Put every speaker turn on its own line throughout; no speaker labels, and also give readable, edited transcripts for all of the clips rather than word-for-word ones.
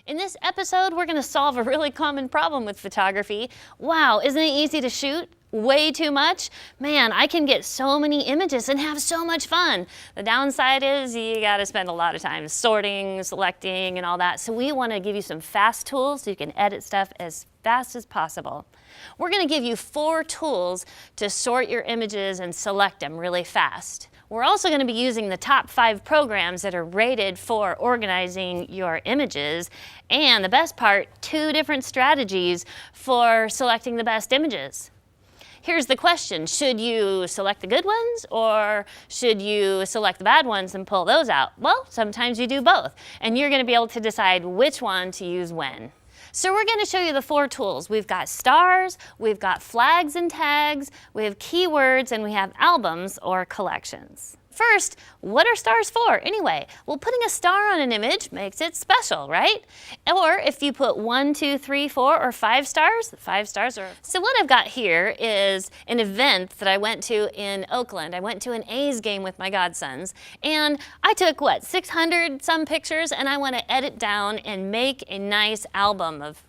In this episode, we're going to solve a really common problem with photography. Wow, isn't it easy to shoot? Way too much? Man, I can get so many images and have so much fun. The downside is you got to spend a lot of time sorting, selecting, and all that. So we want to give you some fast tools so you can edit stuff as fast as possible. We're going to give you 4 tools to sort your images and select them really fast. We're also going to be using the top 5 programs that are rated for organizing your images, and the best part, 2 different strategies for selecting the best images. Here's the question, should you select the good ones or should you select the bad ones and pull those out? Well, sometimes you do both, and you're going to be able to decide which one to use when. So we're going to show you the 4 tools. We've got stars, we've got flags and tags, we have keywords, and we have albums or collections. First, what are stars for anyway? Well, putting a star on an image makes it special, right? Or if you put 1, 2, 3, 4, or 5 stars, 5 stars are... So what I've got here is an event that I went to in Oakland. I went to an A's game with my godsons, and I took, 600 some pictures, and I want to edit down and make a nice album of,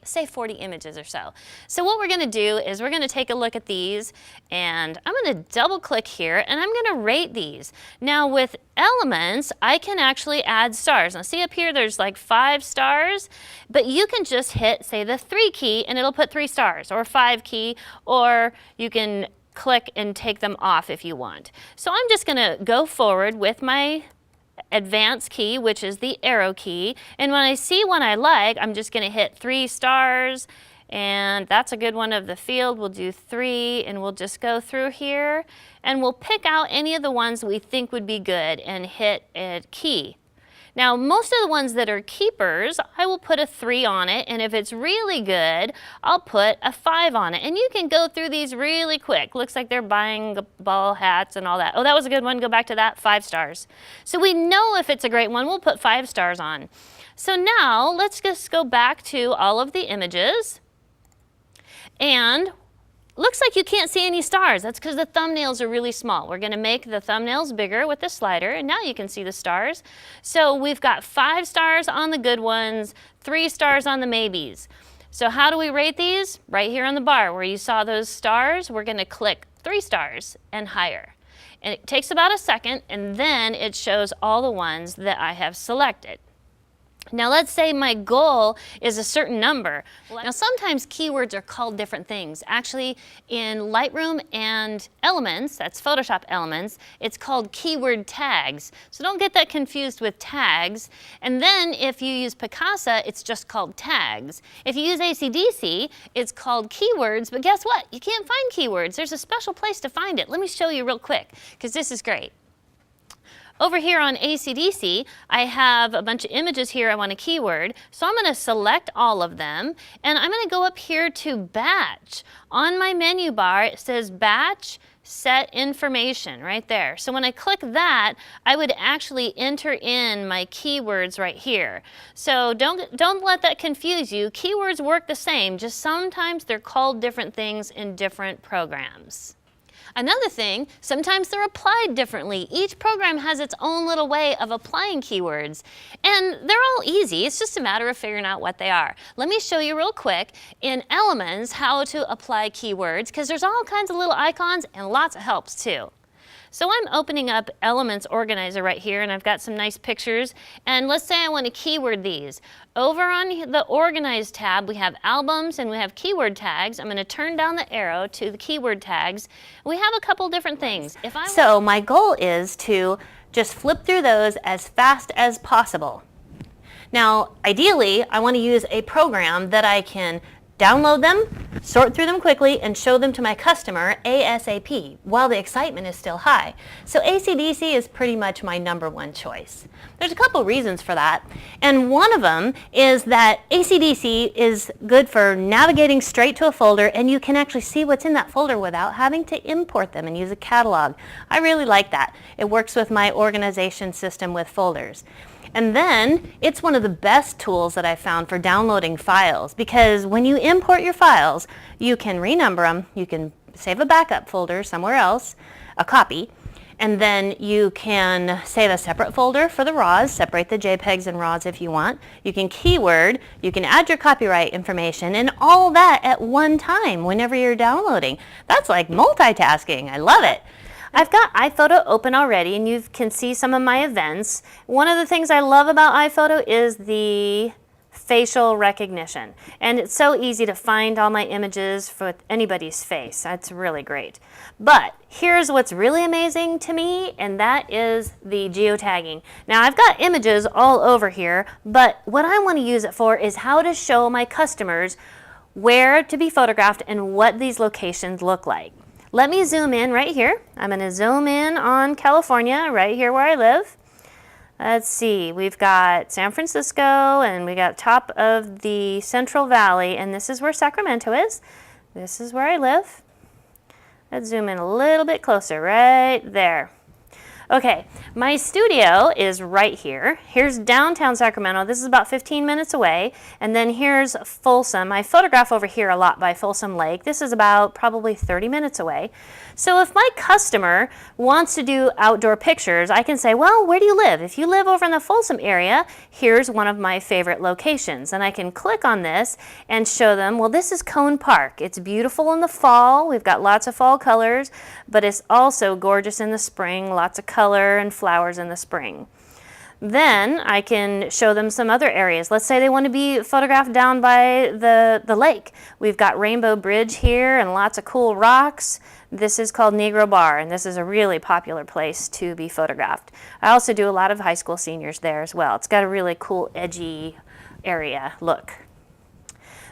say 40 images or so. So what we're going to do is we're going to take a look at these, and I'm going to double click here, and I'm going to rate these. Now with elements, I can actually add stars. Now see up here, there's like 5 stars, but you can just hit, say, the 3 key, and it'll put 3 stars, or 5 key, or you can click and take them off if you want. So I'm just going to go forward with my advanced key, which is the arrow key, and when I see one I like, I'm just going to hit 3 stars, and that's a good one of the field. We'll do 3, and we'll just go through here, and we'll pick out any of the ones we think would be good and hit a key. Now, most of the ones that are keepers, I will put a 3 on it, and if it's really good, I'll put a 5 on it. And you can go through these really quick. Looks like they're buying ball hats and all that. Oh, that was a good one. Go back to that. 5 stars. So we know if it's a great one, we'll put 5 stars on. So now, let's just go back to all of the images. And looks like you can't see any stars. That's because the thumbnails are really small. We're going to make the thumbnails bigger with the slider, and now you can see the stars. So we've got 5 stars on the good ones, 3 stars on the maybes. So how do we rate these? Right here on the bar where you saw those stars, we're going to click 3 stars and higher. And it takes about a second, and then it shows all the ones that I have selected. Now let's say my goal is a certain number. Now sometimes keywords are called different things. Actually, in Lightroom and Elements, that's Photoshop Elements, it's called keyword tags. So don't get that confused with tags. And then if you use Picasa, it's just called tags. If you use ACDSee, it's called keywords, but guess what? You can't find keywords. There's a special place to find it. Let me show you real quick, because this is great. Over here on ACDSee, I have a bunch of images here I want a keyword, so I'm going to select all of them, and I'm going to go up here to Batch. On my menu bar, it says Batch, Set Information, right there. So when I click that, I would actually enter in my keywords right here. So don't let that confuse you. Keywords work the same, just sometimes they're called different things in different programs. Another thing, sometimes they're applied differently. Each program has its own little way of applying keywords, and they're all easy. It's just a matter of figuring out what they are. Let me show you real quick in Elements how to apply keywords, because there's all kinds of little icons and lots of helps too. So I'm opening up Elements Organizer right here, and I've got some nice pictures, and let's say I want to keyword these. Over on the Organize tab, we have albums and we have keyword tags. I'm going to turn down the arrow to the keyword tags. We have a couple different things. So my goal is to just flip through those as fast as possible. Now, ideally, I want to use a program that I can download them, sort through them quickly, and show them to my customer ASAP while the excitement is still high. So ACDSee is pretty much my #1 choice. There's a couple reasons for that, and one of them is that ACDSee is good for navigating straight to a folder, and you can actually see what's in that folder without having to import them and use a catalog. I really like that. It works with my organization system with folders. And then it's one of the best tools that I found for downloading files, because when you import your files, you can renumber them, you can save a backup folder somewhere else, a copy, And then you can save a separate folder for the RAWs, separate the JPEGs and RAWs if you want. You can keyword, you can add your copyright information, and all that at one time whenever you're downloading. That's like multitasking. I love it. I've got iPhoto open already, and you can see some of my events. One of the things I love about iPhoto is the facial recognition, and it's so easy to find all my images for anybody's face. That's really great. But here's what's really amazing to me, and that is the geotagging. Now I've got images all over here, but what I want to use it for is how to show my customers where to be photographed and what these locations look like. Let me zoom in right here. I'm going to zoom in on California, right here where I live. Let's see, we've got San Francisco, and we got top of the Central Valley, and this is where Sacramento is. This is where I live. Let's zoom in a little bit closer, right there. Okay, my studio is right here. Here's downtown Sacramento. This is about 15 minutes away. And then here's Folsom. I photograph over here a lot by Folsom Lake. This is about probably 30 minutes away. So if my customer wants to do outdoor pictures, I can say, well, where do you live? If you live over in the Folsom area, here's one of my favorite locations. And I can click on this and show them, well, this is Cone Park. It's beautiful in the fall. We've got lots of fall colors, but it's also gorgeous in the spring, lots of color and flowers in the spring. Then I can show them some other areas. Let's say they want to be photographed down by the lake. We've got Rainbow Bridge here and lots of cool rocks. This is called Negro Bar, and this is a really popular place to be photographed. I also do a lot of high school seniors there as well. It's got a really cool, edgy area look.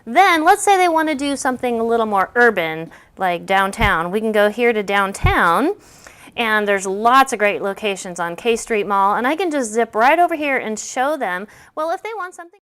Then let's say they want to do something a little more urban, like downtown. We can go here to downtown, and there's lots of great locations on K Street Mall, and I can just zip right over here and show them, well, if they want something